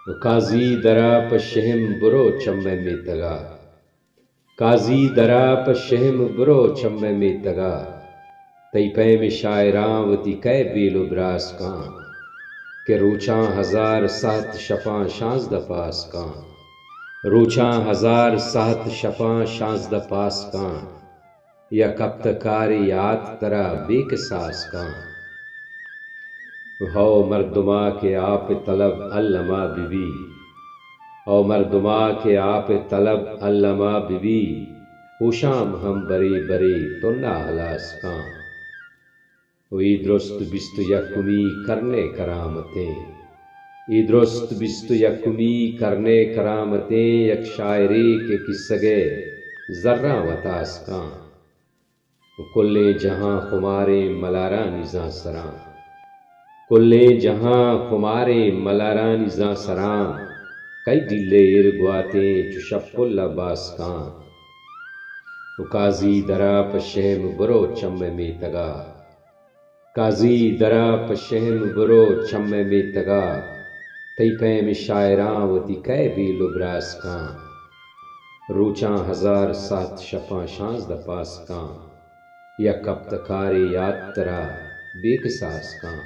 काजी दरा पशहम बुरो चम्मे में तगा, काजी दरा पशहम बुरो चम्मे में तगा, तई पै में शायरावती कै बेलो ब्रास कां, के रोचां हजार सात शफा शांस द पास कां, रोचां हजार सात शफा शांस द पास कां, या कब तकार याद तरा बेकसास कां। हौ मर्दुमा के आप तलब अल्लमा बीबी, हौ मर्दुमा के आप तलब अल्लमा बीबी, होशाम हम बरे बरे तो ना हलास कां। वही दुरुस्त बिस्त यकुमी करने करामतें, ई दुरुस्त बिस्त यकुमी करने करामतें, यक शायरी के किस्सगे जर्रा वतास कां। कुल्ले जहां खुमारे मलारा निज़ां सरां, कुल्ले जहां खुमारे मलारा निज़ां सरां, कई दिल्ले इरगवाते चुशप्पुल अब्बास कां। काजी दरा पशहम बुरो चम्मे में तगा, काजी दरा पशहम बुरो चम्मे में तगा, तई पैम शायरावती कै बेलो ब्रास कां, रोचां हजार सात शफा शांस द पास कां, या कब तकारे याद तरा बेकसास कां।